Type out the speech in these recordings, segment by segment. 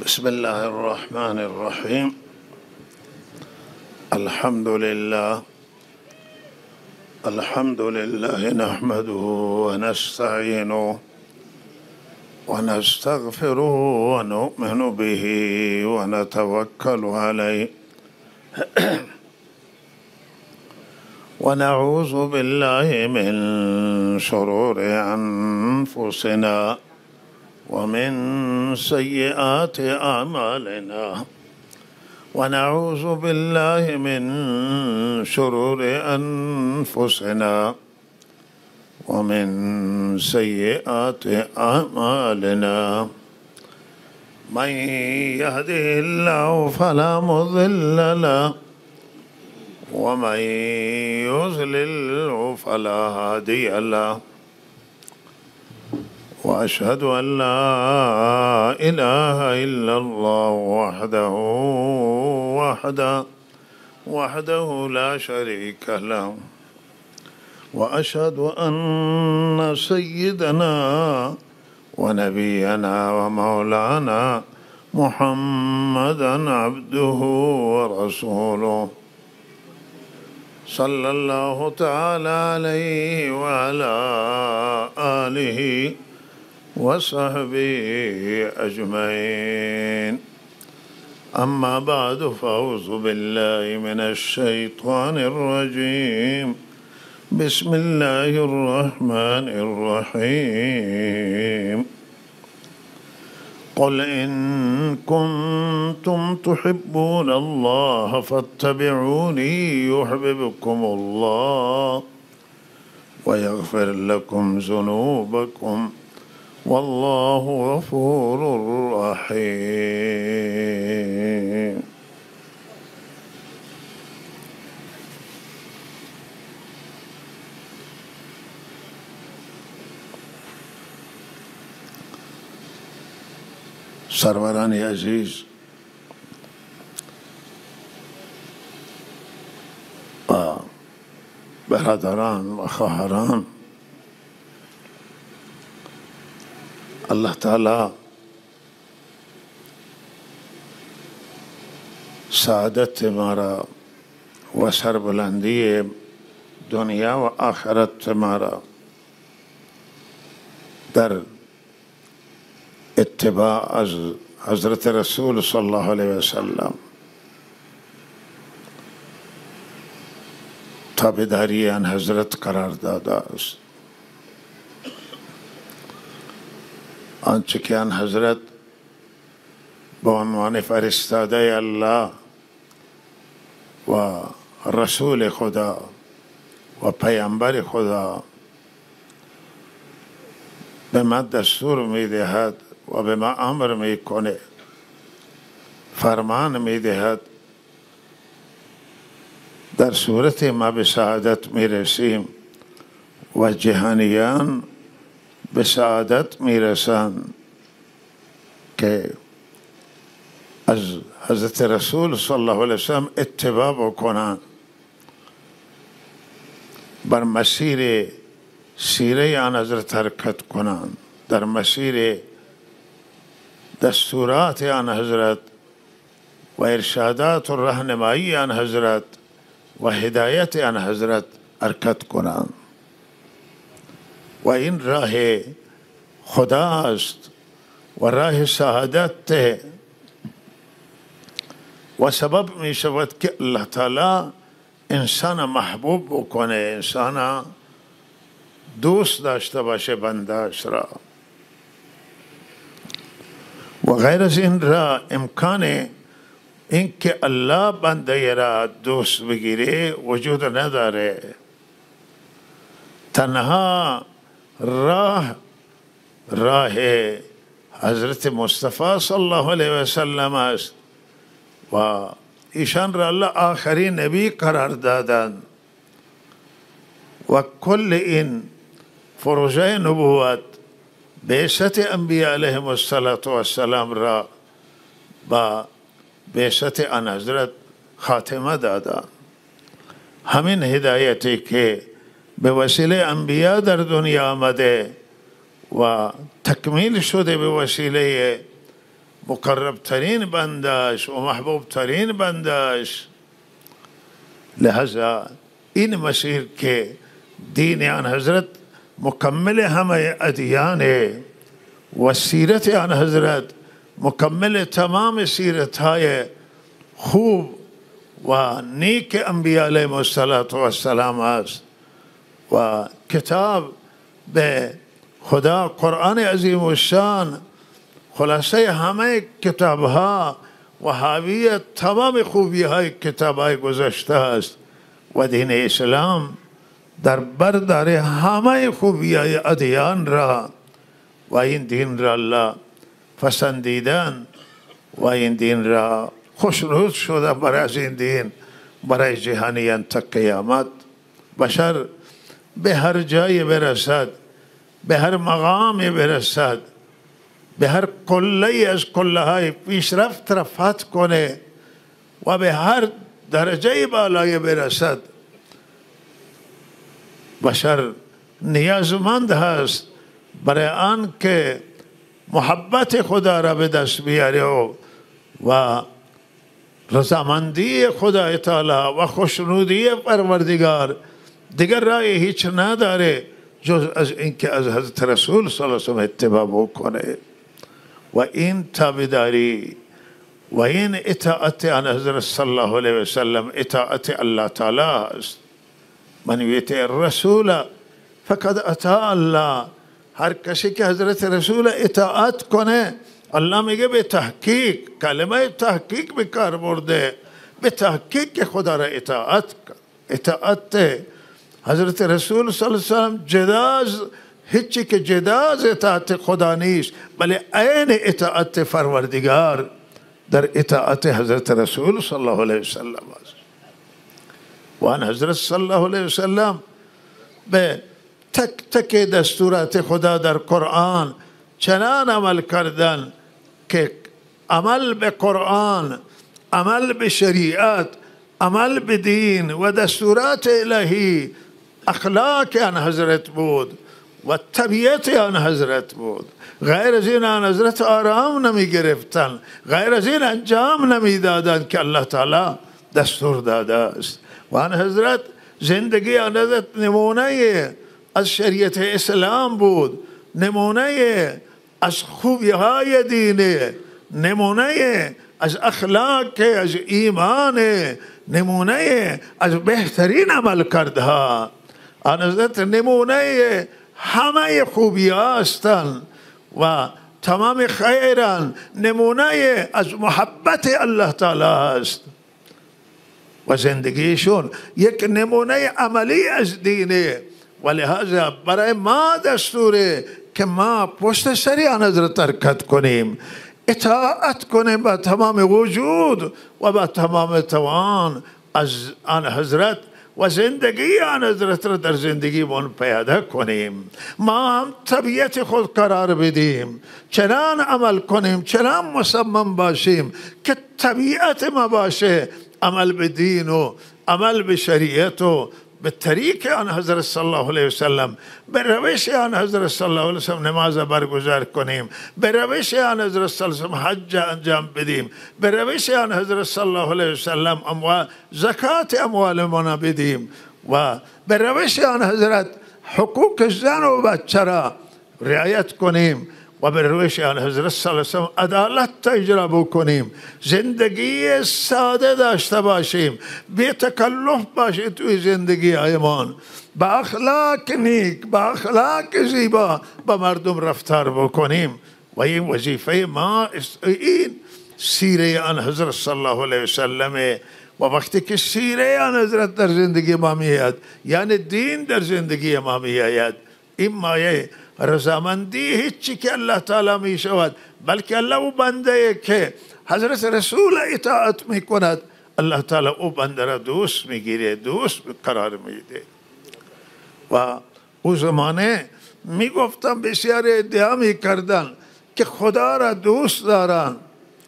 بسم الله الرحمن الرحيم. الحمد لله نحمده ونستعينه ونستغفره ونؤمن به ونتوكل عليه ونعوذ بالله من شرور أنفسنا ومن سيئات أعمالنا ونعوذ بالله من شرور أنفسنا ومن سيئات أعمالنا من يهده الله فلا مضل له ومن يضلل فلا هادي له وأشهد أن لا إله إلا الله وحده لا شريك له وأشهد أن سيدنا ونبينا ومولانا محمدا عبده ورسوله صلى الله تعالى عليه وعلى آله وصحبه أجمعين. أما بعد فأعوذ بالله من الشيطان الرجيم. بسم الله الرحمن الرحيم. قل إن كنتم تحبون الله فاتبعوني يحببكم الله ويغفر لكم ذنوبكم والله غفور رحيم. سروران عزیز و برادران و خواهران، الله تعالی سعادت ما را و سربلندی دنیا و آخرت ما را در اتباع از حضرت رسول صلی الله علیه وسلم تابعداری آن حضرت قرار داده است. آنچه که آن حضرت به عنوان فرستاده الله و رسول خدا و پیامبر خدا به ما دستور می‌دهد و به ما امر میکنه، فرمان میدهد، در صورت ما به سعادت میرسیم و جهانیان به سعادت میرسند که از حضرت رسول صلی الله علیه وسلم اتباع بکنند، بر مسیر سیره آن حضرت حرکت کنند، در مسیر دستورات آن حضرت و ارشادات و راهنمایی آن حضرت و هدایت آن حضرت حرکت کنند. و این راه خدا است و راه سعادت و سبب می شود که الله تعالی انسان محبوب بکنه، انسان دوست داشته باشه بنده‌اش را. و غیر از این را امکان این که الله بنده را دوست بگیره وجود نداره. تنها راه حضرت مصطفی صلی الله علیه و سلم است و ایشان را الله آخرین نبی قرار دادند و کل این فروزه نبوت بعثت انبیاء علیهم السلام را با بعثت آن حضرت خاتمه دادند. همین هدایتی که به وسیله انبیاء در دنیا آمده و تکمیل شده به وسیله مقرب ترین بندش و محبوب ترین بندش. لہذا این مسیر کے دین آن حضرت مکمل همه ادیان و سیرت آن حضرت مکمل تمام سیرتهای خوب و نیک انبیاء علیهم السلام است و کتاب به خدا قرآن عظیم الشان خلاصه همه کتاب ها و حاوی تمام خوبی های کتاب های گذشته است و دین اسلام در بردار همه خوبی های ادیان را و این دین را الله پسندیدن و این دین را خوشنود شده برای از این دین برای جهانیان تا قیامت. بشر به هر جای برسد، به هر مقامی برسد، به هر کله از کله های پیشرفت را فتح کنه و به هر درجه بالای برسد، بشر نیازمند هست برای آن که محبت خدا را به دست بیاره و رضامندی خدا تعالی و خوشنودی پروردگار. دیگر راه هیچ نداره جز از اینکه از حضرت رسول صلی الله علیه و سلم اتباع بکنه و این تابعداری و این اطاعت آن حضرت صلی الله علیه و سلم اطاعت الله تعالی است. من یطیع الرسول فقد اطاع الله. هر کسی که حضرت رسول اطاعت کنه الله میگه به تحقیق، کلمه تحقیق به کار برده، به تحقیق که خدا را اطاعت حضرت رسول صلی الله علیه و سلم جداز هیچی که جداز اطاعت خدا نیست، بلی عین اطاعت پروردگار در اطاعت حضرت رسول صلی الله علیه و سلم است. و آن حضرت صلی الله علیه و سلم به تک تک دستورات خدا در قرآن چنان عمل کردن که عمل به قرآن، عمل به شریعت، عمل به دین و دستورات الهی اخلاق آن حضرت بود و طبیعت آن حضرت بود. غیر از این آن حضرت آرام نمی گرفتن، غیر از این انجام نمی دادن که الله تعالی دستور داده است. و آن حضرت زندگی آن حضرت نمونه از شریعت اسلام بود، نمونه از خوبی های دینه، نمونه از اخلاق، از ایمان، نمونه از بهترین عمل کردها. آن حضرت نمونه همه خوبی هستند و تمام خیران، نمونه از محبت الله تعالی است و زندگیشون یک نمونه عملی از دینه. و لحاظا برای ما دستوره که ما پشت سری آن حضرت حرکت کنیم، اطاعت کنیم با تمام وجود و با تمام توان از آن حضرت و زندگی آن حضرت را در زندگی من پیاده کنیم. ما هم طبیعت خود قرار بدیم، چنان عمل کنیم، چنان مصمم باشیم که طبیعت ما باشه عمل به دین و عمل به شریعت و به طریق آن حضرت صلی الله علیه و سلم، به روش آن حضرت صلی الله علیه و سلم نماز برگزار کنیم، به روش آن حضرت صلی الله علیه و سلم حج انجام بدیم، به روش آن حضرت صلی الله علیه و سلم زکات اموال ما بدیم و به روش آن حضرت حقوق زن و بچه را رعایت کنیم و به روش آن حضرت صلی الله علیه و سلم عدالت اجرا بکنیم، زندگی ساده داشته باشیم، بی تکلف باشیم توی زندگی ایمان، با اخلاق نیک، با اخلاق زیبا با مردم رفتار بکنیم. و این وظیفه ما، این سیره آن حضرت صلی الله علیه و سلم. و وقتی که سیره آن حضرت در زندگی ما میاد، یعنی دین در زندگی ما میاد، این مایه رضامندی هیچی که الله تعالی می شود، بلکه الله او بنده که حضرت رسول اطاعت می کند، الله تعالی او بنده را دوست میگیره، دوست قرار میده. و او زمانه می گفتم بسیار ادعا می کردن که خدا را دوست دارن،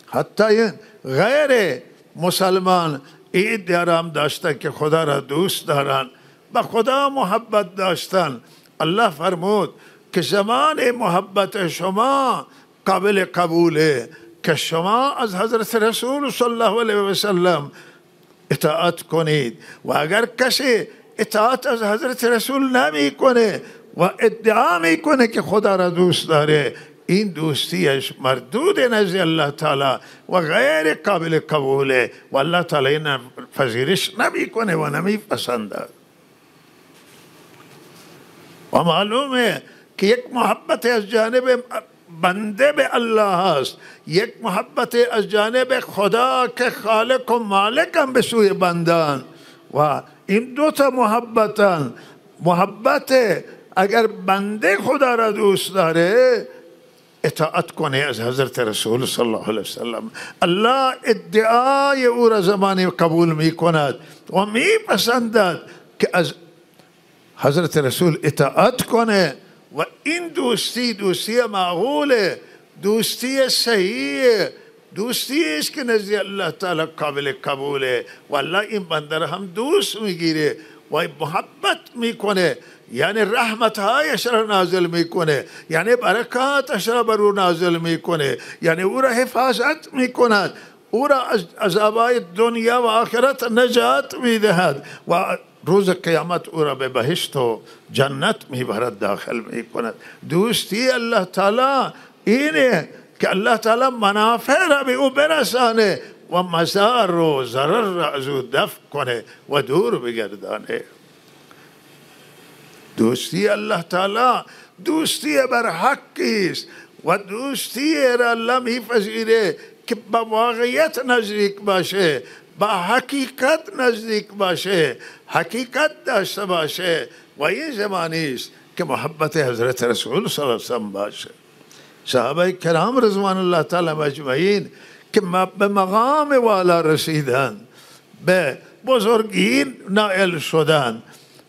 حتی غیر مسلمان این ادعا را هم داشتن که خدا را دوست دارن، به خدا محبت داشتن. الله فرمود که زمان محبت شما قابل قبوله، که شما از حضرت رسول صلی الله علیه و سلم اطاعت کنید و اگر کسی اطاعت از حضرت رسول نمی کنه و ادعا میکنه که خدا را دوست داره، این دوستیش مردود نزد الله تعالی و غیر قابل قبوله و الله تعالی این پذیرش نمیکنه و نمیپسنده. و معلومه که یک محبت از جانب بنده به الله هست، یک محبت از جانب خدا که خالق و مالک هم به سوی بندان و این دو تا محبتان. محبت اگر بنده خدا را دوست داره اطاعت کنه از حضرت رسول صلی الله علیه وسلم. الله ادعای او را زمانی قبول می کند و می پسندد که از حضرت رسول اطاعت کنه و این دوستی معقوله، دوستی صحیح، دوستی است که نزد الله تعالی قابل قبوله و الله این بنده را هم دوست میگیره و محبت میکنه، یعنی رحمتهایش را نازل میکنه، یعنی برکاتش را بر او نازل میکنه، یعنی او را حفاظت میکند، او را از عذابهای دنیا و آخرت نجات میدهد و روز قیامت او را به بهشت و جنت میبرد، داخل میکند. دوستی الله تعالی اینه که الله تعالی منافع را به او برسانه و مضار و ضرر را از او دفع کنه و دور بگردانه. دوستی الله تعالی دوستی بر حقی است و دوستی را الله میپذیره که با واقعیت نزدیک باشه، با حقیقت نزدیک باشه، حقیقت داشته باشه و این زمانی است که محبت حضرت رسول صلی الله علیه وسلم باشه. صحابه کرام رضوان الله تعالی مجمعین که به مقام والا رسیدن، به بزرگی نائل شدن،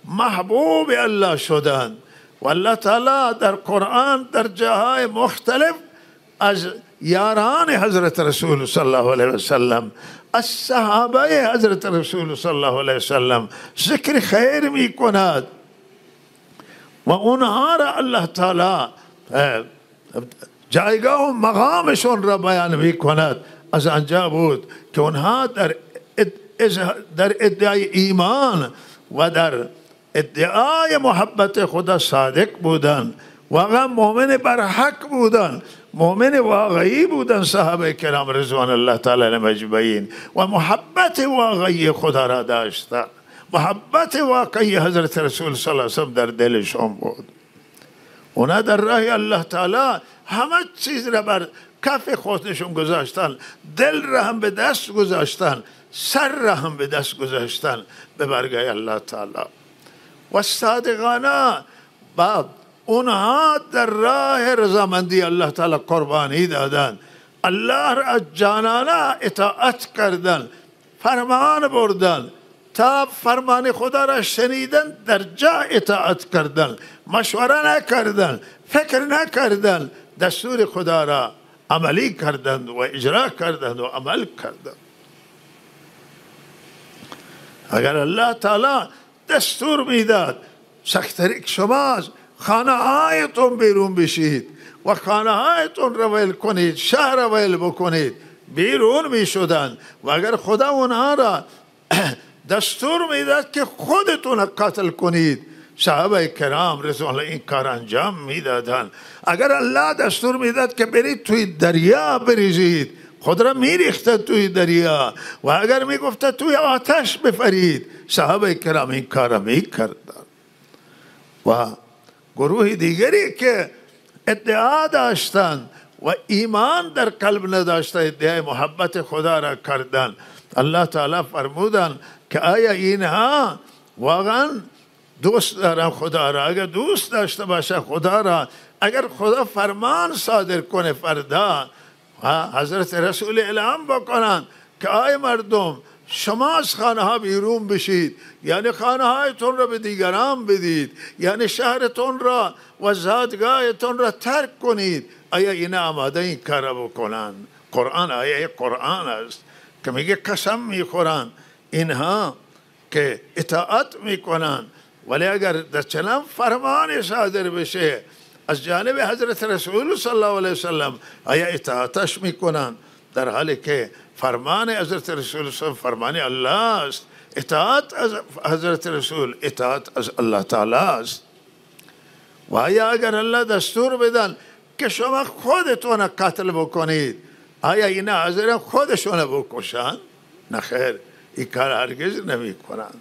محبوب الله شدن و الله تعالی در قرآن در جاهای مختلف از یاران حضرت رسول صلی الله علیه وسلم، از صحابه حضرت رسول صلی الله علیه وسلم ذکر خیر می کند و اونها را الله تعالی جایگاه و مقامشون را بیان می کند. از آنجا بود که اونها در ادعای ایمان و در ادعای محبت خدا صادق بودن، واقعا مؤمن بر حق بودن، مؤمن واقعی بودن صحابه کرام رضوان الله تعالی علیهم اجمعین و محبت واقعی خدا را داشتن. محبت واقعی حضرت رسول صلی الله علیه وسلم در دلشون بود. اونا در راه الله تعالی همه چیز را بر کف خودشون گذاشتن، دل را هم به دست گذاشتن، سر را هم به دست گذاشتن به برگاه الله تعالی و صادقانه بعد اونها در راه رضامندی الله تعالی قربانی دادن، الله را از جانانه اطاعت کردن، فرمان بردن، تا فرمان خدا را شنیدن در جا اطاعت کردن، مشوره نکردن، فکر نکردن، دستور خدا را عملی کردند و اجرا کردند و عمل کردند. اگر الله تعالی دستور میداد سختریک شما خانه هایتون بیرون بشید و خانه هایتون رو ویل کنید، شهر رو ویل بکنید، بیرون می شدن و اگر خدا اونها را دستور میداد که خودتون قتل کنید، صحابه کرام رضوان الله این کار انجام میدادن. اگر الله دستور میداد که برید توی دریا بریزید، خود را میریختد توی دریا و اگر میگفتد توی آتش بفرید، صحابه کرام این کار را میکردن. و گروه دیگری که ادعا داشتن و ایمان در قلب نداشتن، ادعای محبت خدا را کردن، الله تعالی فرمودن که آیا اینها واقعا دوست دارن خدا را؟ اگر دوست داشته باشه خدا را، اگر خدا فرمان صادر کنه فردا حضرت رسول اعلام بکنن که آی مردم شما از خانه ها بیرون بشید، یعنی خانه هایتون را به دیگران بدید، یعنی شهرتون را و زادگاهتون را ترک کنید، آیا این آماده این کار بکنن؟ قرآن آیه قرآن است که میگه قسم میخورن اینها که اطاعت میکنن، ولی اگر در چنان فرمان صادر بشه از جانب حضرت رسول صلی الله علیه وسلم آیا اطاعتش میکنند؟ در حالی که فرمان حضرت رسول صلی الله فرمان الله است. اطاعت از حضرت رسول اطاعت از الله تعالی است. و آیا اگر الله دستور بدن که شما خودتون قتل بکنید، آیا اینا حاضرن خودشون بکشن؟ نه خیر، این کار هرگز نمی کنند.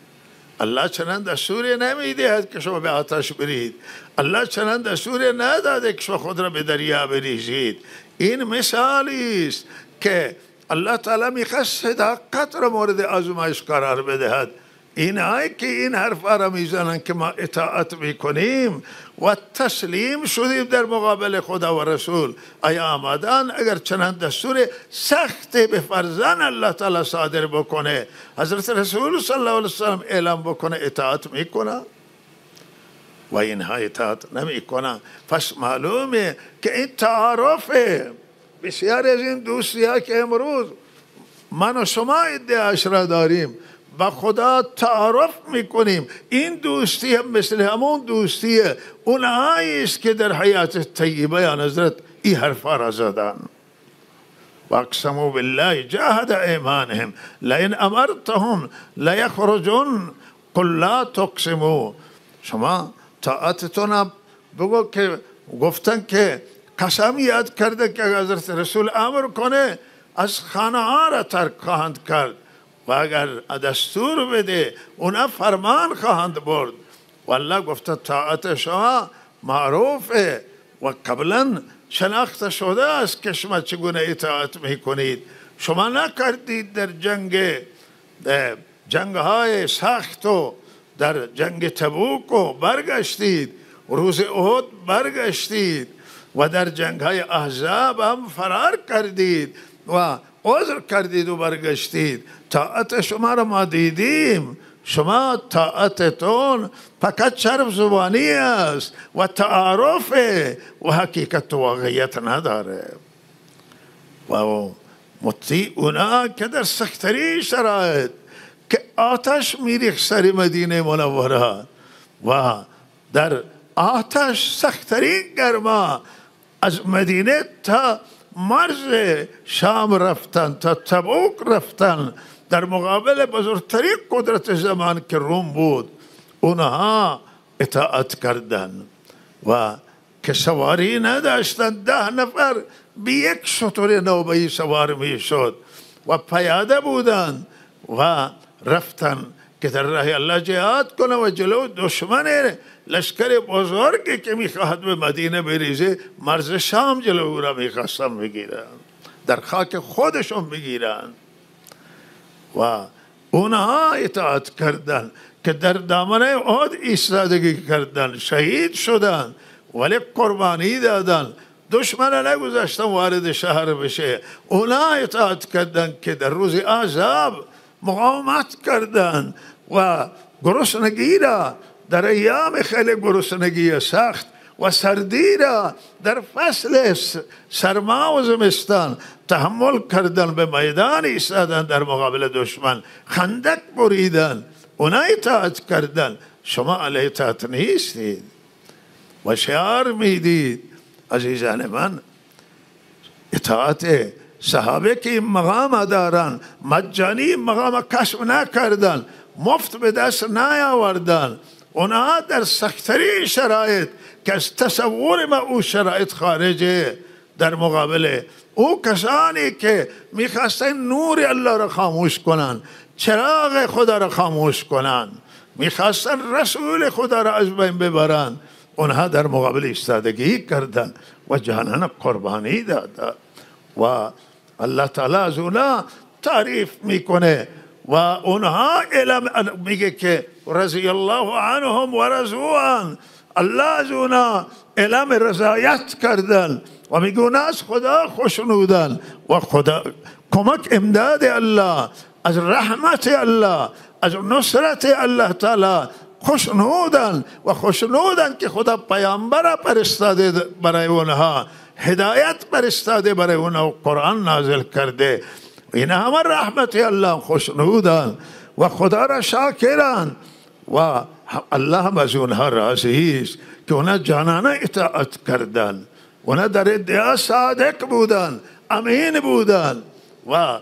الله چنان دستوری نمیدهد که شما به آتش برید. الله چنان دستوری نداده که شما خود را به دریا بریزید. این مثالی است که الله تعالی میخواست صداقت را مورد آزمایش قرار بدهد. اینایی که این حرفا را میزنن که ما اطاعت میکنیم و تسلیم شدیم در مقابل خدا و رسول، آیا آمدن اگر چنان دستور سخت به فرزن الله تعالی صادر بکنه، حضرت رسول صلی الله علیه وسلم اعلام بکنه، اطاعت میکنه؟ و اینها اطاعت نمیکنه. پس معلومه که این تعارفه. بسیار از این دوستی ها که امروز من و شما ادعاش را داریم با خدا تعارف میکنیم، این دوستی هم مثل همون دوستی اونهایی است که در حیات طیبه یا حضرت این حرفا را زدن. واقسموا بالله جاهد ایمانهم لئن امرتهم لیخرجن قل لا تقسموا. شما طاعتتون بگو که گفتن که قسم یاد کرده که حضرت رسول امر کنه از خانه ها را ترک خواهند کرد و اگر دستور بده اونا فرمان خواهند برد. والله گفته طاعت شما معروفه و قبلا شناخته شده است که شما چگونه اطاعت میکنید. شما نکردید در جنگ های سخت و در جنگ تبوک و برگشتید، روز احد برگشتید و در جنگ های احزاب هم فرار کردید و عذر کردید و برگشتید. طاعت شما را ما دیدیم. شما طاعتتون فقط شرف زبانی است و تعارف و حقیقت و واقعیت نداره. و مطیع اونا که در سختری شرایط که آتش میریخت سر مدینه منوره و در آتش سختری گرما از مدینه تا مرز شام رفتن، تا تبوک رفتن، در مقابل بزرگترین قدرت زمان که روم بود اونها اطاعت کردن و که سواری نداشتن 10 نفر به یک شتر نوبهی سوار می شد و پیاده بودن و رفتن که در راه الله جهاد کنه و جلو دشمن لشکر بزرگی که میخواهد به مدینه بریزه مرز شام جلو او را میخواستن بگیرن، در خاک خودشون بگیرن و اونها اطاعت کردن که در دامنه احد ایستادگی کردن، شهید شدن ولی قربانی دادن، دشمن نگذاشتن وارد شهر بشه. اونها اطاعت کردن که در روز احزاب مقاومت کردن و گرسنگی را در ایام خیلی گرسنگی سخت و سردی را در فصل سرما و زمستان تحمل کردن، به میدان ایستادن در مقابل دشمن، خندق بریدن، اونا اطاعت کردن. شما علیه اطاعت نیستید و شعار میدید. عزیزان من، اطاعت صحابه که این مقام دارن مجانی مقام کشف نکردن، مفت به دست نیاوردن. اونها در سختری شرایط که از تصور ما او شرایط خارجه، در مقابل او کسانی که میخواستن نور الله را خاموش کنن، چراغ خدا را خاموش کنن، میخواستن رسول خدا را از بین ببرن، اونها در مقابل ایستادگی کردن و جانان قربانی دادن و الله تعالی از اونا تعریف میکنه و اونها میگه که رضی الله عنهم و رضوان، الله از اونا اعلام رضایت کردن و میگه از خدا خوشنودن و خدا کمک امداد الله، از رحمت الله، از نصرت الله تعالی خوشنودن و خوشنودن که خدا پیامبر فرستاده برای اونها، هدایت فرستاده برای اونها و قرآن نازل کرده. این همه رحمت الله خوشنودن و خدا را شاکرن و الله هم از اونها راضی است که اونها جانانه اطاعت کردن، اونها در ادعا صادق بودن، امین بودن و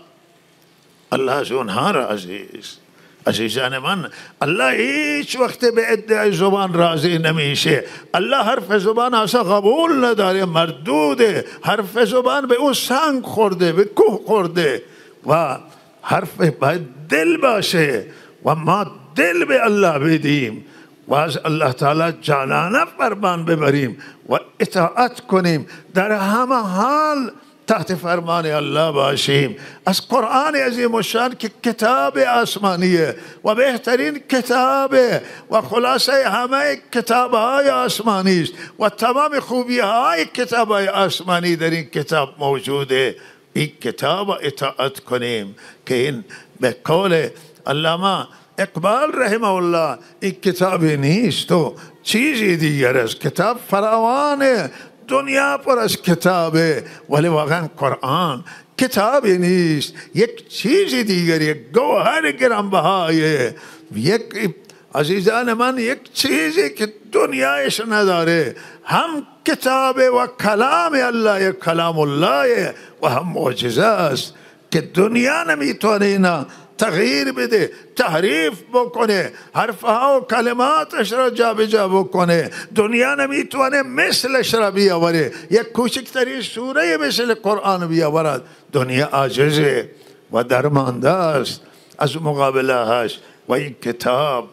الله از اونها راضی است. عزیزان من، الله هیچ وقت به ادعای زبان راضی نمیشه. الله حرف زبان اصلا قبول نداره، مردوده. حرف زبان به اون سنگ خورده، به کوه خورده و حرف باید دل باشه و ما دل به الله بدیم و از الله تعالی جانانه فرمان ببریم و اطاعت کنیم، در همه حال تحت فرمان الله باشیم. از قرآن عظیم الشان که کتاب آسمانیه و بهترین کتابه و خلاصه همه کتابهای آسمانی است و تمام خوبیهای کتابهای آسمانی در این کتاب موجوده. این کتاب اطاعت کنیم که این به قول علامه اقبال رحمه الله این کتاب نیست و چیزی دیگر است. کتاب فراوانه، دنیا پر از کتابه، ولی واقعا قرآن کتابی نیست، یک چیز دیگری، یک گوهر گرانبهایه، یک عزیزان من یک چیزی که دنیایش نداره. هم کتابه و کلام الله، کلام الله و هم معجزه است که دنیا نمیتونه اینا تغییر بده، تحریف بکنه، حرفها و کلماتش را جابجا بکنه. دنیا نمیتونه مثلش را بیاوره، یک کوچکترین سوره مثل قرآن بیاورد. دنیا عاجزه و درمانده است از مقابلهش و این کتاب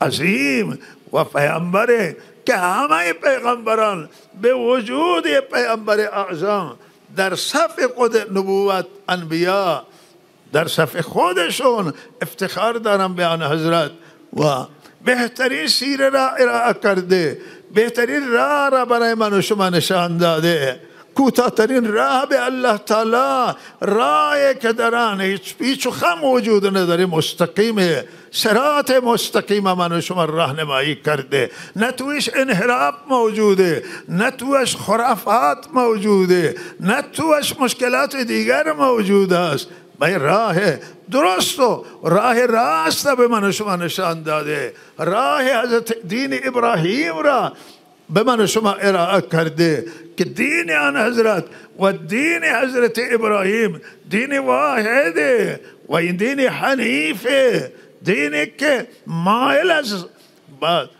عظیم و پیامبره که همه پیغمبران به وجود پیامبر اعظم در صف خود نبوت انبیا در صف خودشون افتخار دارم به آن حضرت و بهترین سیره را ارائه کرده، بهترین راه را برای من و شما نشان داده. کوتاه‌ترین راه به الله تعالی، راهی که در آن هیچ پیچ و خم وجود نداره، مستقیمه، صراط مستقیم من و شما راهنمایی کرده. نه توش انحراف موجوده، نه توش خرافات موجوده، نه توش مشکلات دیگر موجود است. به راه درست و راه راست به من و شما نشان داده. راه حضرت دین ابراهیم را به من و شما ارائه کرده که دین آن حضرت و دین حضرت ابراهیم دین واحده و این دین حنیفه، دینی که مائل از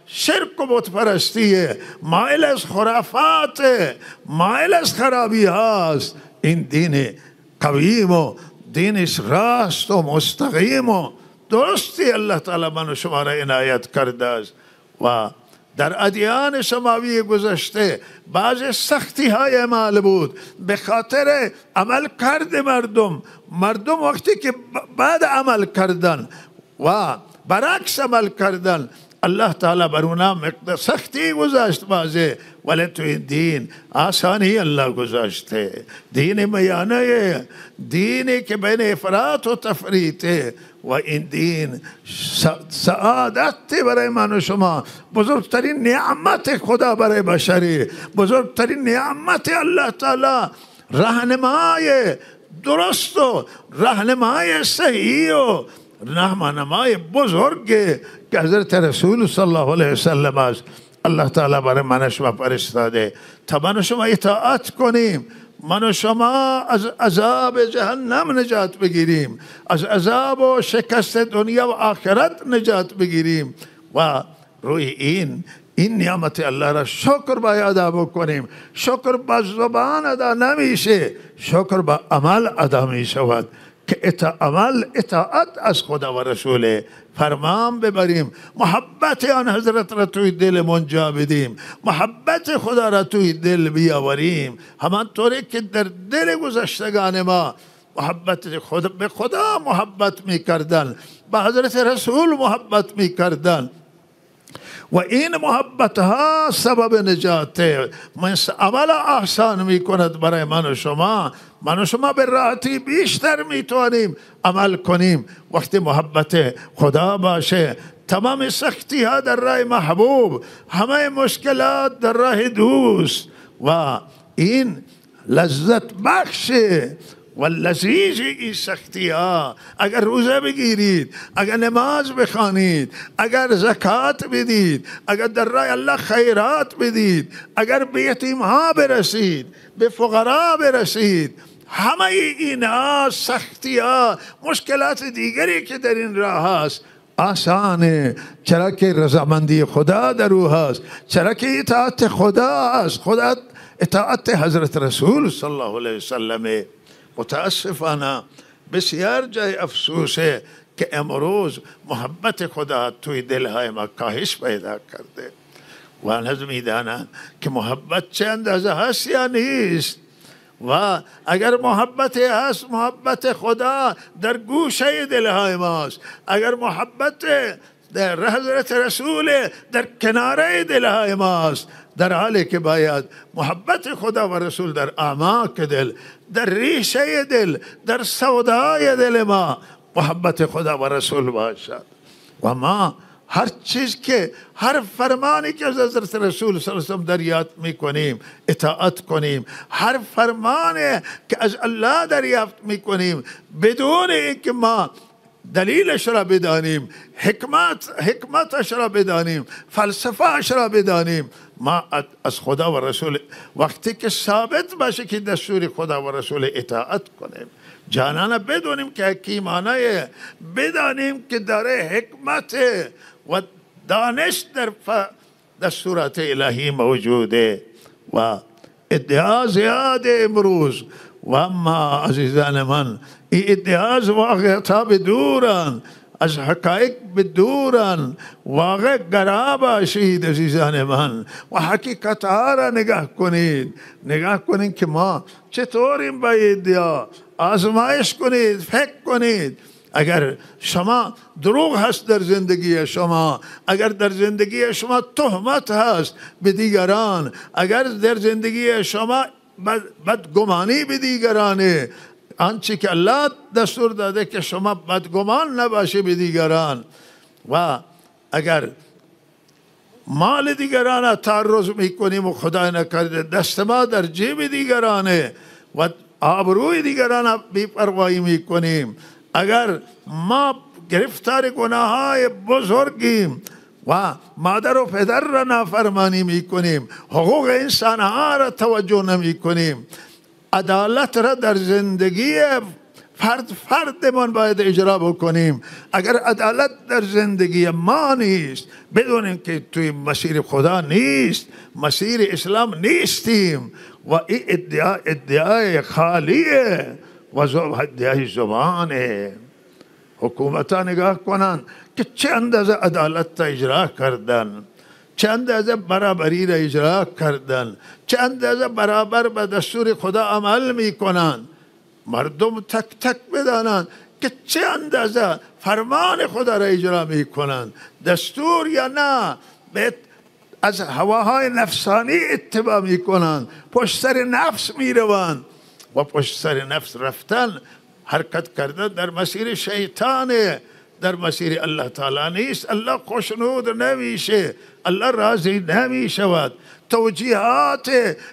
شرک و بت پرستیه، مائل از خرافات، مائل از خرابی هاست. این دین قویم و دینش راست و مستقیم و درستی الله تعالی من و شما را عنایت کرده است. و در ادیان سماوی گذشته بعض سختی های اعمال بود به خاطر عمل کرد مردم وقتی که بعد عمل کردن و برعکس عمل کردن، الله تعالی بر اونا مقدار سختی گذاشت بازه، ولی تو این دین آسانی الله گذاشته. دین میانه، دینی که بین افراط و تفریطه و این دین سعادت برای من و شما، بزرگترین نعمت خدا برای بشری، بزرگترین نعمت الله تعالی، راهنمای درست و راهنمای صحیح و راهنمای بزرگ که حضرت رسول صلی الله علیه وسلم است. الله تعالی برای من و شما فرستاده تا من و شما اطاعت کنیم، من و شما از عذاب جهنم نجات بگیریم، از عذاب و شکست دنیا و آخرت نجات بگیریم و روی این نعمت الله را شکر باید ادا بکنیم. شکر با زبان ادا نمیشه، شکر با عمل ادا می شود که اطاعت از خدا و رسول فرمان ببریم، محبت آن حضرت را توی دلمون جا بدیم، محبت خدا را توی دل بیاوریم، همانطوری که در دل گذشتگان ما محبت به خدا محبت میکردن، به حضرت رسول محبت میکردن و این محبت ها سبب نجاته. عمل آسان می کند برای من و شما. من و شما به راحتی بیشتر میتوانیم عمل کنیم وقتی محبت خدا باشه. تمام سختی ها در راه محبوب، همه مشکلات در راه دوست و این لذت بخشه و لذیذ این سختی ها. اگر روزه بگیرید، اگر نماز بخوانید، اگر زکات بدید، اگر در راه الله خیرات بدید، اگر به یتیم ها برسید، به فقرا برسید، همه اینا سختی ها، مشکلات دیگری که در این راه هست آسانه، چرا که رضامندی خدا در او هست، چرا که اطاعت خدا هست، خدا اطاعت حضرت رسول صلی الله علیه وسلم. متاسفانه بسیار جای افسوسه که امروز محبت خدا توی دلهای ما کاهش پیدا کرده و هنوز میدانند که محبت چه اندازه هست یا نیست. و اگر محبت هست، محبت خدا در گوشه دلهای ماست. اگر محبت در حضرت رسول در کناره دلهای ماست، در حالی که باید محبت خدا و رسول در اعماق دل، در ریشه دل، در سودای دل ما محبت خدا و رسول باشد. و ما هر چیز که، هر فرمانی که از حضرت رسول صلی الله علیه وسلم دریافت میکنیم اطاعت کنیم. هر فرمانی که از الله دریافت میکنیم بدون اینکه ما دلیلش را بدانیم، حکمتش را بدانیم، فلسفهش را بدانیم، ما از خدا و رسول وقتی که ثابت باشه که دستور خدا و رسول اطاعت کنیم، جانانه بدونیم که حکیمانه، بدانیم که داره حکمت و دانش در دستورات الهی موجوده. و ادعا زیاده امروز، و اما عزیزان من این ادعا از واقعیتها بدورن، از حقایق بدورن. واقع گرا باشید عزیزان من و حقیقتها را نگاه کنید که ما چطوریم با ادعا. آزمایش کنید، فکر کنید. اگر شما دروغ هست در زندگی شما، اگر در زندگی شما تهمت هست به دیگران، اگر در زندگی شما بدگمانی به دیگرانه، آنچه که الله دستور داده که شما بدگمان نباشه به دیگران، و اگر مال دیگران تعرض میکنیم و خدا نکرده دست ما در جیب دیگرانه و آبروی دیگران بی‌پروایی میکنیم، اگر ما گرفتار گناههای بزرگیم و مادر و پدر را نافرمانی میکنیم، حقوق انسانها را توجه نمی کنیم، عدالت را در زندگی فردمان باید اجرا بکنیم. اگر عدالت در زندگی ما نیست، بدونیم که توی مسیر خدا نیست، مسیر اسلام نیستیم. و این ادعای خالیه و ادعای زبانه. حکومتا نگاه کنن که چه اندازه عدالت را اجرا کردن، چه اندازه برابری را اجرا کردن، چه اندازه برابر به دستور خدا عمل میکنن. مردم تک تک بدانند که چه اندازه فرمان خدا را اجرا میکنن، دستور یا نه، از هواهای نفسانی اتباع میکنن، پشت سر نفس میروند و پشت سر نفس رفتن، حرکت کردن در مسیر شیطانه، در مسیر الله تعالی نیست. الله خوشنود نمیشه، الله راضی نمیشود. توجیهات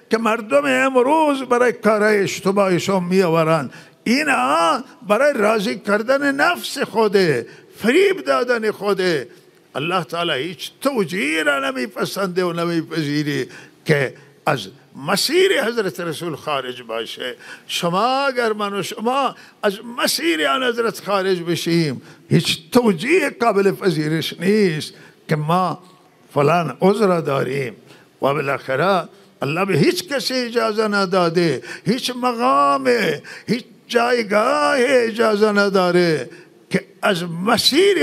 که مردم امروز برای کارهای اشتباهشون میآورند، اینا برای راضی کردن نفس خوده، فریب دادن خوده. الله تعالی هیچ توجیه را نمیپسنده و نمیپذیره که از مسیر حضرت رسول خارج باشه. شما اگر من و شما از مسیر آن حضرت خارج بشیم، هیچ توجیه قابل پذیرش نیست که ما فلان عذر داریم. و بالاخره الله به هیچ کسی اجازه نداده، هیچ مقام، هیچ جایگاه اجازه نداره که از مسیر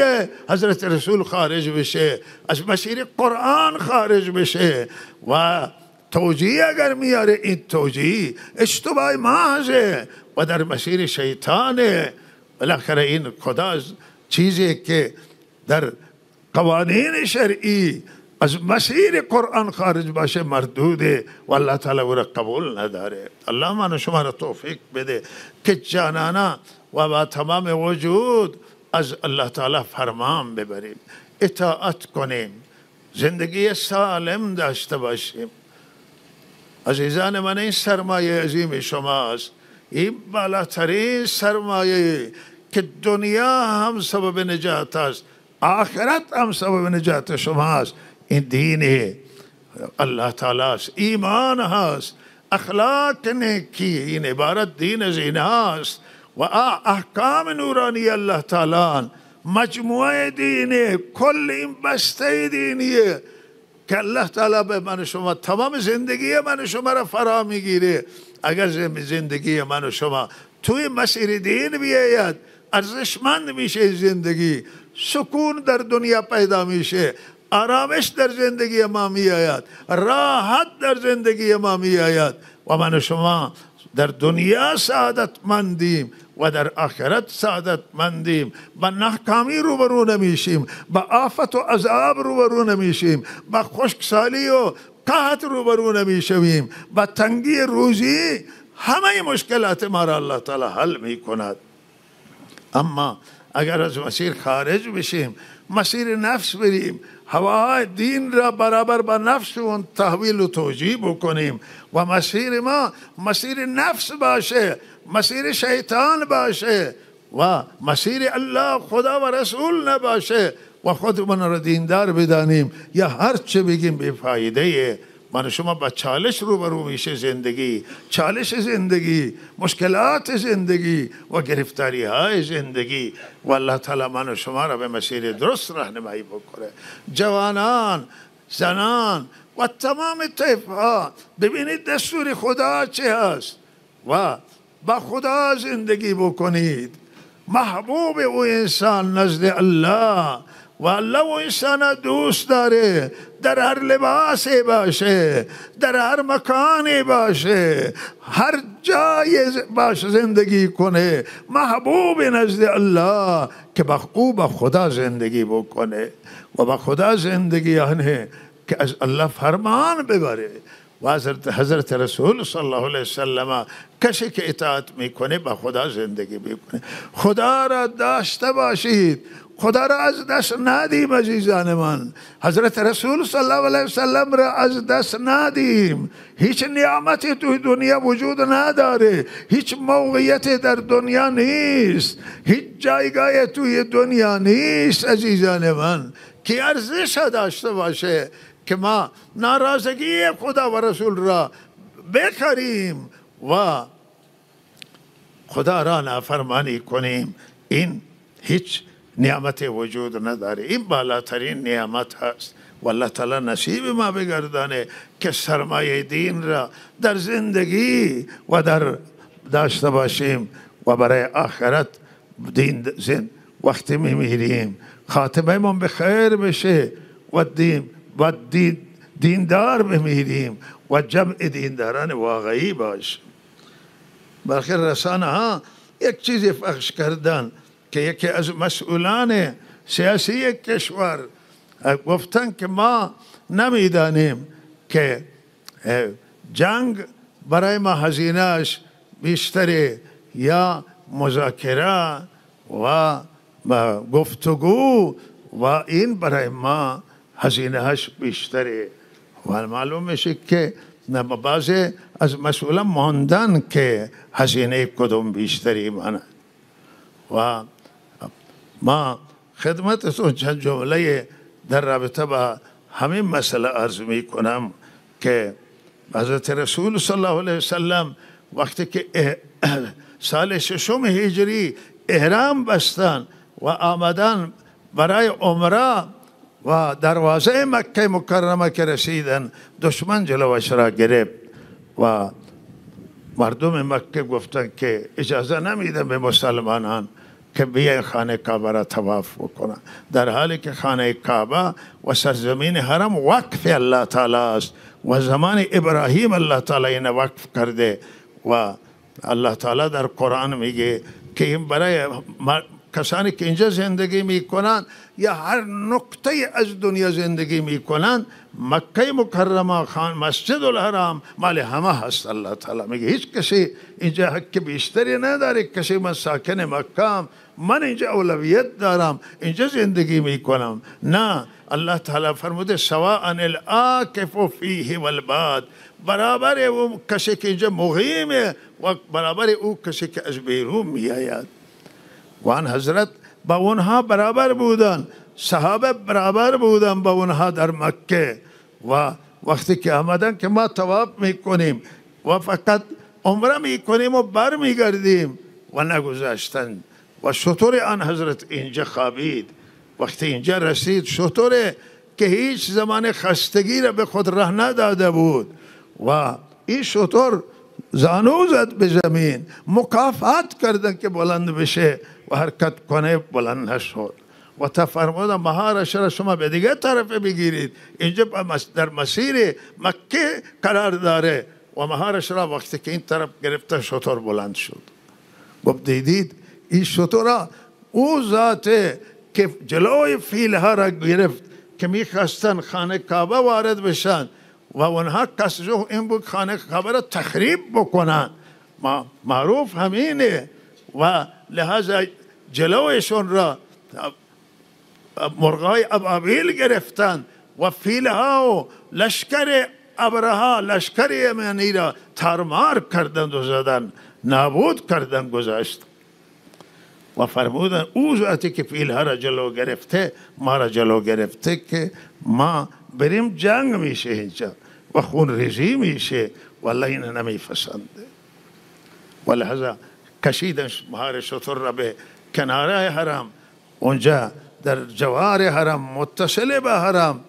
حضرت رسول خارج بشه، از مسیر قرآن خارج بشه. و توجیه اگر میاره، این توجیه اشتباه محضه و در مسیر شیطانه. بالاخره این خدا چیزی که در قوانین شرعی از مسیر قرآن خارج باشه مردوده و الله تعالی او را قبول نداره. الله من شما را توفیق بده که جانانا و با تمام وجود از الله تعالی فرمان ببریم، اطاعت کنیم، زندگی سالم داشته باشیم. عزیزان من، این سرمایه عظیم شماست این بالاترین سرمایه که دنیا هم سبب نجات است، آخرت هم سبب نجات شماست. این دین الله تعالی است، ایمان هست، اخلاق نیکی. این عبارت دین از این هست و احکام نورانی الله تعالی مجموعه دینه، کل این بسته دینیه که الله تعالی به من و شما تمام زندگی من و شما را فرا میگیره. اگر زندگی من و شما توی مسیر دین بیاید، ارزشمند میشه زندگی، سکون در دنیا پیدا میشه، آرامش در زندگی ما میآید، راحت در زندگی ما میآید و من و شما در دنیا سعادت مندیم و در آخرت سعادت مندیم. با ناکامی روبرو نمیشیم، با آفت و عذاب روبرو نمیشیم، با خشکسالی و قحط روبرو نمیشویم، با تنگی روزی. همه مشکلات ما را الله تعالی حل میکند. اما اگر از مسیر خارج بشیم، مسیر نفس بریم، هوای دین را برابر با نفس اون تحویل و توجیه بکنیم و مسیر ما مسیر نفس باشه، مسیر شیطان باشه و مسیر الله خدا و رسول نباشه و خودمون را دیندار بدانیم، یا هر چه بگیم بیفایده. من شما با چالش روبرو میشه زندگی، چالش زندگی، مشکلات زندگی و گرفتاری های زندگی و الله تعالی من شما را به مسیر درست راهنمایی بکنه. جوانان، زنان و تمام طیف ها ببینید دستور خدا چه هست و با خدا زندگی بکنید. محبوب او انسان نزد الله و الله و انسان دوست داره، در هر لباسی باشه، در هر مکانی باشه، هر جای باش زندگی کنه، محبوب نزد الله که با خدا زندگی بکنه و با خدا زندگی یعنی که از الله فرمان ببره. و حضرت رسول صلی الله علیه وسلم کسی که اطاعت میکنه با خدا زندگی میکنه. خدا را داشته باشید، خدا را از دست ندیم عزیزان من. حضرت رسول صلی الله علیه وسلم را از دست ندیم. هیچ نعمتی توی دنیا وجود نداره، هیچ موقعیتی در دنیا نیست، هیچ جایگاهی توی دنیا نیست عزیزان من که ارزش داشته باشه که ما ناراضگی خدا و رسول را بخریم و خدا را نافرمانی کنیم. این هیچ نعمت وجود نداره، این بالاترین نعمت هست و الله تعالی نصیب ما بگردانه که سرمایه دین را در زندگی و در داشته باشیم و برای آخرت دین زن وقتی میمیریم خاتمه من به خیر بشه و دیندار بمیریم و جمع دینداران واقعی باش. بلکه رسانه ها یک چیزی پخش کردن که یکی از مسئولان سیاسی کشور گفتن که ما نمیدانیم که جنگ برای ما هزینه‌اش بیشتره یا مذاکره و گفتگو و این برای ما هزینه‌اش بیشتره. و معلوم میشه که بعضی از مسئولان ماندن که هزینه کدوم بیشتری ماند. و ما خدمتتون چند جمله در رابطه با همین مسئله عرض می کنم که حضرت رسول صلی الله علیه وسلم وقتی که سال 6 هجری احرام بستن و آمدن برای عمره و دروازه مکه مکرمه که رسیدن، دشمن جلوش را گرفت و مردم مکه گفتن که اجازه نمیدن به مسلمانان که بیاین خانه کعبه را طواف بکنن، در حالی که خانه کعبه و سرزمین حرم وقف الله تعالی است و زمان ابراهیم الله تعالی این وقف کرده و الله تعالی در قرآن میگه که این برای کسانی که اینجا زندگی میکنن یا هر نقطه از دنیا زندگی میکنن، مکه مکرمه خان مسجد الحرام مال همه هست. الله تعالی میگه هیچ کسی اینجا حق بیشتری نداره. کسی من ساکن مکه، من اینجا اولویت دارم، اینجا زندگی میکنم، نه. الله تعالی فرموده سواء العاکف فیه والباد، برابر او کسی که اینجا مقیمه و برابر او کسی که از بیرون میآید. و آن حضرت با اونها برابر بودن، صحابه برابر بودن با اونها در مکه. و وقتی که آمدن که ما طواف میکنیم و فقط عمره میکنیم و بر میگردیم و نگذاشتن. و شطور آن حضرت اینجا خوابید. وقتی اینجا رسید شطوره که هیچ زمان خستگی را به خود راه نداده بود و این شطور زانو زد به زمین، مکافات کردن که بلند بشه و حرکت کنه، بلند نشد. و تا فرمودن مهارش را شما به دیگه طرف بگیرید، اینجا در مسیر مکه قرار داره. و مهارش را وقتی که این طرف گرفته شطور بلند شد. گفت دیدید این شطور او ذاته که جلوی فیلها را گرفت که میخواستن خانه کعبه وارد بشن و اونها قصدشون این بود خانه کعبه را تخریب بکنن. معروف همینه. و لحاظا جلویشون را مرغای ابابیل گرفتن و فیلها و لشکر ابرها، لشکر یمنی را تارمار کردند و زدن، نابود کردن، گذاشت. و فرمودن او ذاتی که فیلها را جلو گرفته ما را جلو گرفته که ما بریم جنگ میشه اینجا و خون ریزی میشه، والله این نمیپسنده. و لحظه کشیدن مهار شطور را به کناره حرم، اونجا در جوار حرم متصل به حرم،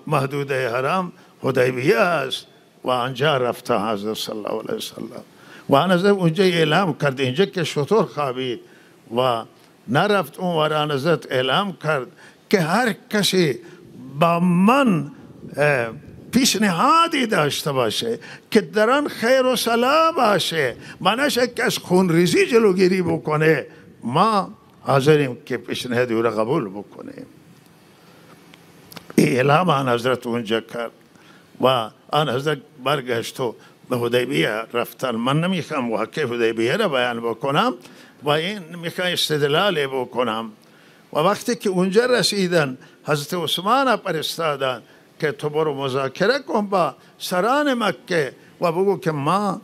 محدود حرم حدیبیه است و آنجا رفته حضرت صلی الله علیه وسلم. و آن حضرت اونجا اعلام کرد اینجا که شطور خوابید و نرفت اون ور. آن حضرت اعلام کرد که هر کسی با من پیشنهادی داشته باشه که در آن خیر و صلاح باشه، معنیش که از خونریزی جلوگیری بکنه، ما حاضریم که پیشنهاد او را قبول بکنیم. اعلام آن حضرت اونجا کرد و آن حضرت برگشت و به حدیبیه رفتن. من نمیخوام واقع حدیبیه را بیان بکنم و این میخوام استدلال بکنم. و وقتی که اونجا رسیدن حضرت عثمان فرستادن که تو برو مذاکره کن با سران مکه و بگو که ما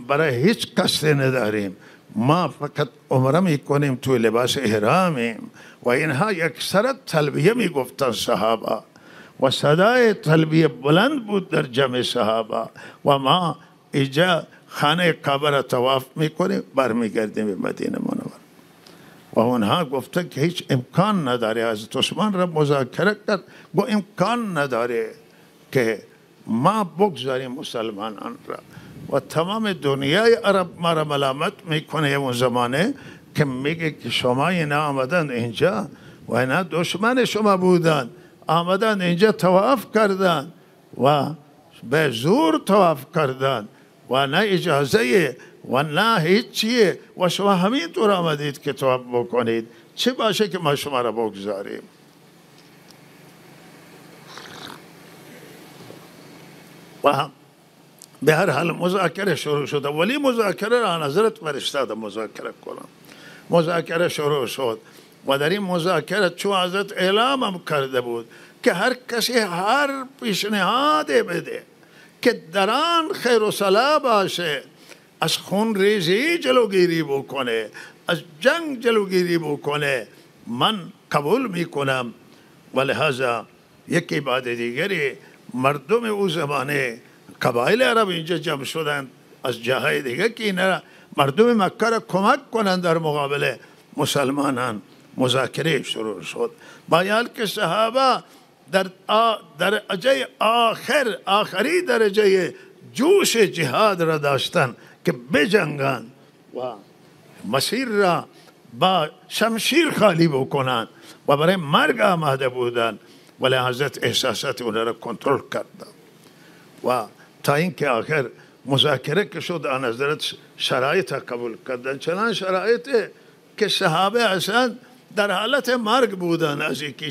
برای هیچ قصد نداریم، ما فقط عمره میکنیم، توی لباس احرامیم. و اینها یکسر تلبیه میگفتن صحابه و صدای تلبیه بلند بود در جمع صحابه. و ما اینجا خانه کعبه را طواف میکنیم، برمیگردیم به مدینه منوره. و اونها گفته که هیچ امکان نداره. حضرت عثمان را مذاکره کرد، گو امکان نداره که ما بگذاریم مسلمانان را. و تمام دنیای عرب ما را ملامت میکنه اون زمانه که میگه که شما اینا آمدن اینجا و اینا دشمن شما بودن، آمدن اینجا طواف کردن و به زور طواف کردن و نه اجازه و نه هیچیه و شما همین طور آمدید که طواف بکنید، چه باشه که ما شما را بگذاریم. و به هر حال مذاکره شروع شد، ولی مذاکره را حضرت فرستاد مذاکره کنم. مذاکره شروع شد و در این مذاکره چون حضرت اعلام هم کرده بود که هر کسی هر پیشنهاد بده که در آن خیر و صلاح باشه، از خون ریزی جلوگیری بکنه، از جنگ جلوگیری بکنه، من قبول میکنم. و لحاظا یکی بعد دیگری مردم او زمانه قبایل عرب اینجا جمع شدند از جاهای دیگه که اینا مردم مکه را کمک کنند در مقابل مسلمانان. مذاکره شروع شد با حال که صحابه در درجه آخری درجه جوش جهاد را داشتن که بجنگن و مسیر را با شمشیر خالی بکنن و برای مرگ آماده بودن، ولی حضرت احساسات اونها را کنترل کردن. و تا اینکه آخر مذاکره که شد آن حضرت شرایط قبول کردن، چنان شرایط که صحابه اصلا در حالت مرگ بودن، از اینکه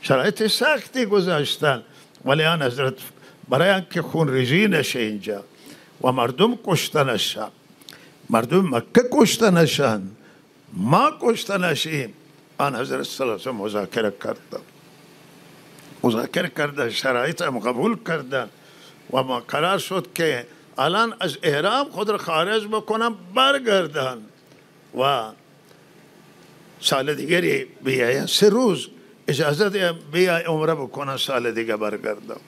شرایط سختی گذاشتن، ولی آن حضرت برای اینکه خون ریزی نشه اینجا و مردم کشته نشن، مردم مکه کشته نشن، ما کشته نشیم، آن حضرت صلی الله علیه وسلم مذاکره کردن، شرایط هم قبول کردن و ما قرار شد که الان از احرام خود را خارج بکنم، برگردن و سال دیگری بیاین، 3 روز اجازه دیم بیای عمره بکنن، سال دیگه برگردم.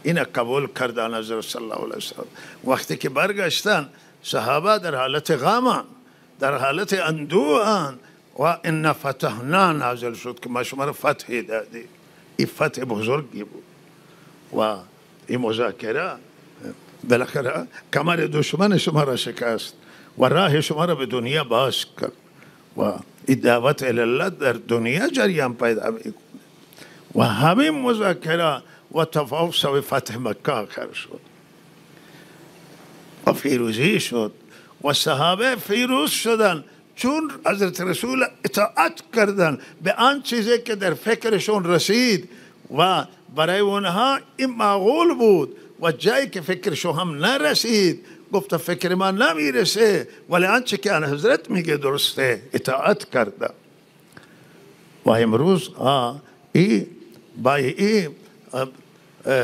این قبول کردن حضرت صلی الله علیه وسلم. وقتی که برگشتن صحابه در حالت غم، در حالت اندوه و ان فتحنا نازل شد که ما شما را فتح دادیم. این فتح بزرگی بود و این مذاکره بالاخره کمر دشمن شما را شکست و راه شما را به دنیا باز کرد و این دعوت الله در دنیا جریان پیدا میکنه و همین مذاکره و تفاوض سوی فتح مکه آخر شد و فیروزی شد و صحابه فیروز شدن، چون حضرت رسول اطاعت کردن به آن چیزی که در فکرشون رسید و برای اونها این معقول بود و جایی که فکرشون هم نرسید گفت فکر من نمیرسه، ولی آنچه که آن حضرت میگه درسته، اطاعت کردن. و امروز با این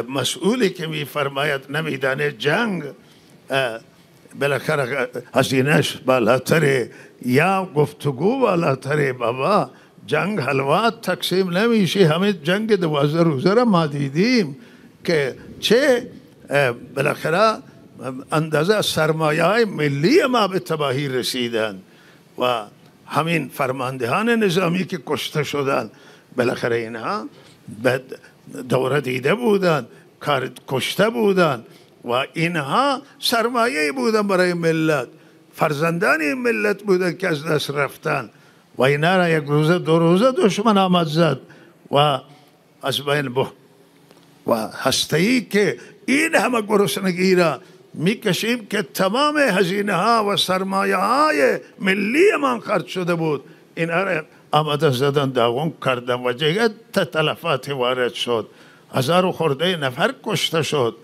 مسئولی که میفرماید نمیدانه جنگ بالاخره هزینهش بالاتره یا گفتگو بالاتره، بابا جنگ حلوات تقسیم نمیشه. همین جنگ 12 روزه را ما دیدیم که چه بالاخره اندازه سرمایه ملی ما به تباهی رسیدن و همین فرماندهان نظامی که کشته شدن بالاخره اینها دوره دیده بودن، کار کشته بودن و اینها سرمایه بودن برای ملت، فرزندان این ملت بودن که از دست رفتن و اینا را 1 روزه 2 روزه دشمن آمد زد و از بین و هسته‌ای که این همه گرسنگی را میکشیم که تمام هزینه ها و سرمایه های ملی من خرج شده بود، این را آمده زدن، داغون کردن و دیگه تلفات وارد شد، 1000 خورده نفر کشته شد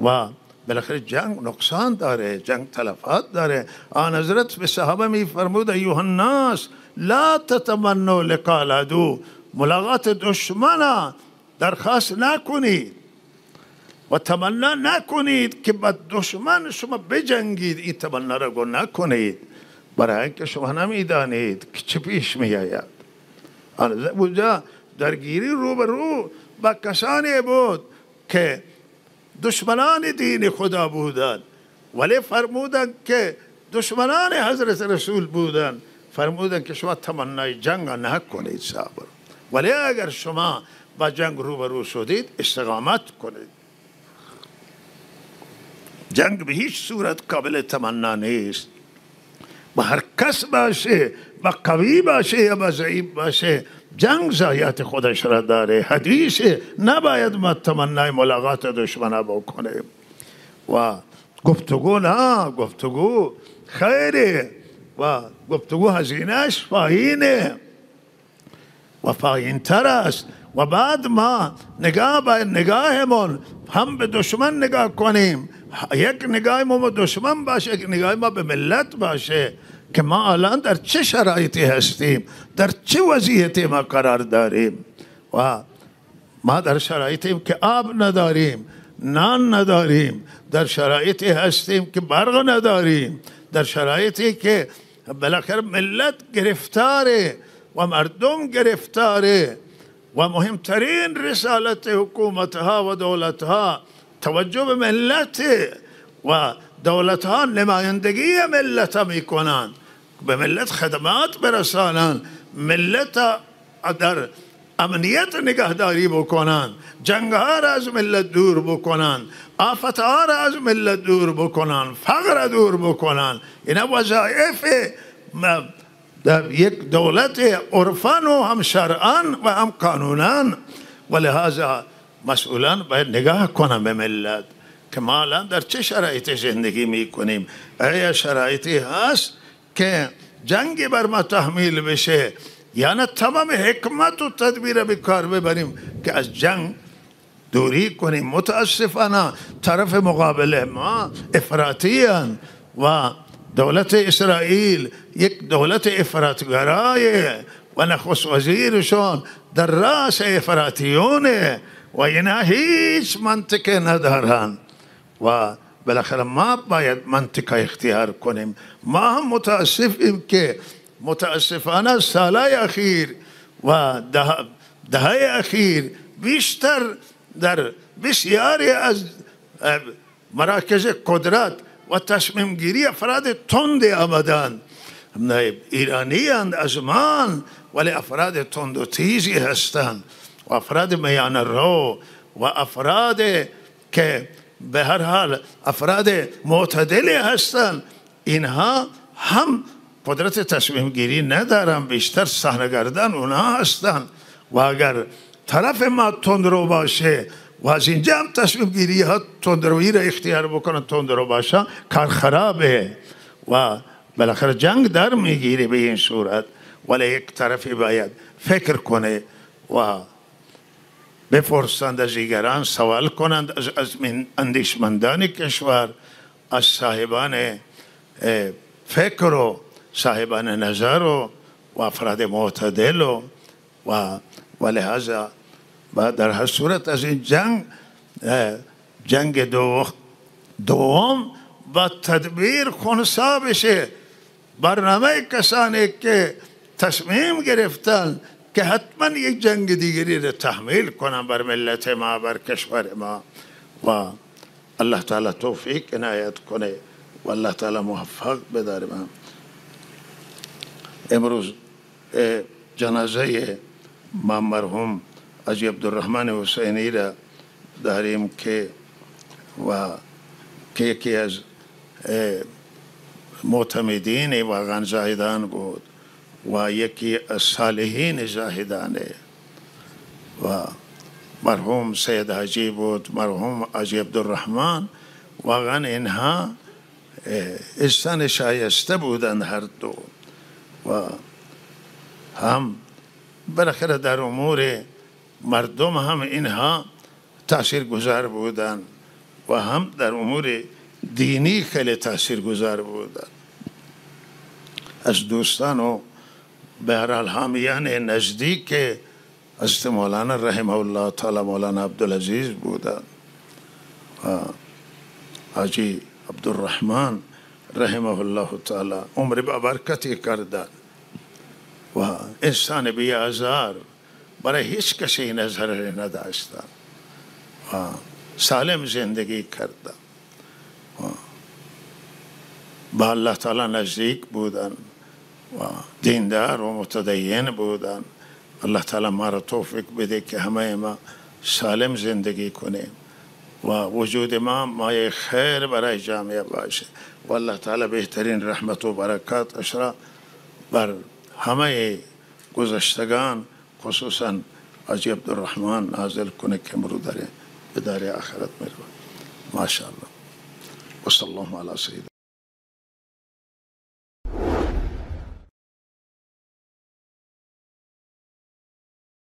و بالاخره جنگ نقصان داره، جنگ تلفات داره. آن حضرت به صحابه میفرمود ایها الناس لا تتمنوا لقاء العدو، ملاقات دشمن درخواست نکنید و تمنا نکنید که با دشمن شما بجنگید، این تمنا را گو نکنید، برای اینکه شما نمیدانید که چه پیش میآید. اونجا درگیری روبرو با کسانی بود که دشمنان دین خدا بودند، ولی فرمودند که دشمنان حضرت رسول بودند، فرمودند که شما تمنای جنگ نکنید صبر، ولی اگر شما با جنگ روبرو شدید استقامت کنید. جنگ به هیچ صورت قابل تمنا نیست، با هر کس باشه، با قوی باشه یا با ضعیف باشه، جنگ ضایعات خودش را داره. حدیث نباید ما تمنای ملاقات دشمن بکنیم و گفتگو نه، گفتگو خیره و گفتگو هزینهش پایینه و پایین تر است و بعد ما نگاهمون هم به دشمن نگاه کنیم، یک نگاه ما به دشمن باشه، یک نگاه ما به ملت باشه که ما الان در چه شرایطی هستیم، در چه وضعیتی ما قرار داریم و ما در شرایطیم که آب نداریم، نان نداریم، در شرایطی هستیم که برق نداریم، در شرایطی که بالاخره ملت گرفتاره و مردم گرفتاره و مهمترین رسالت حکومتها و دولتها توجه به ملت و دولتها نمایندگی ملت میکنند، به ملت خدمات برسانند، ملت در امنیت نگهداری بکنند، جنگها را از ملت دور بکنند، آفتها را از ملت دور بکنند، فقر را دور بکنند. اینا وظایف در یک دولت عرفان و هم شرعان و هم قانونان و لحاظا مسئولان باید نگاه کنن به ملت که ما الان در چه شرایطی زندگی میکنیم. آیا شرایطی هست که جنگی بر ما تحمیل بشه، یعنی تمام حکمت و تدبیر به کار ببریم که از جنگ دوری کنیم. متاسفانه طرف مقابل ما افراطی هستند و دولت اسرائیل یک دولت افراطگرای و نخست وزیرشون در راس افراطیونه و اینا هیچ منطق ندارن و بالاخره ما باید منطقه اختیار کنیم. ما هم متاسفیم که متاسفانه سالهای اخیر و دهه اخیر بیشتر در بسیاری از مراکز قدرت و تصمیم گیری افراد تند آمدند. ایرانی اند از مان ولی افراد تند و تیزی هستند و افراد میان رو و افراد که به هر حال افراد معتدلی هستند. اینها هم قدرت تصمیم گیری ندارن، بیشتر صحنه‌گردان اونها هستند و اگر طرف ما تندرو باشه و از اینجا هم تصمیم گیری ها تندرویی را اختیار بکنن، تندرو باشه کار خرابه و بالاخره جنگ در میگیری به این صورت. ولی یک طرفی باید فکر کنه و بپرسند از دیگران، سوال کنند از اندیشمندان کشور، از صاحبان فکر و صاحبان نظر و افراد معتدل و لحاظا در هر صورت از این جنگ دوم با تدبیر خنثی بشه. برنامه کسانی که تصمیم گرفتن که حتما یک جنگ دیگری را تحمیل کنن بر ملت ما، بر کشور ما و الله تعالی توفیق عنایت کنه و الله تعالی موفق بداره. ما امروز جنازه ما مرحوم حاجی عبدالرحمن حسینی را داریم که یکی از معتمدین واقعا زاهدان بود و یکی از صالحین زاهدانه و مرحوم سید حاجی بود، مرحوم حاجی عبدالرحمن. واقعا اینها انسان شایسته بودند هر دو و هم بالاخره در امور مردم هم اینها تأثیر گذار بودند و هم در امور دینی خیلی تأثیر گذار بودند. از دوستان و به هر حال حامیان نزدیک حضرت مولانا رحمه الله تعالی مولانا عبدالعزیز بودند و حاجی عبدالرحمن رحمه الله تعالی عمر بابرکتی کردند و انسان بی آزار برای هیچ کسی نظر نداشتند و سالم زندگی کردند و با الله تعالی نزدیک بودند و دیندار و متدین بودند. الله تعالی ما را توفیق بده که همه ما سالم زندگی کنیم و وجود ما مایه خیر برای جامعه باشه و الله تعالی بهترین رحمت و برکات اشرا بر همه گذشتگان خصوصا حاجی عبدالرحمن نازل کنه که امرو داره به دار آخرت میره. ماشاءالله و صلی الله علی سیدنا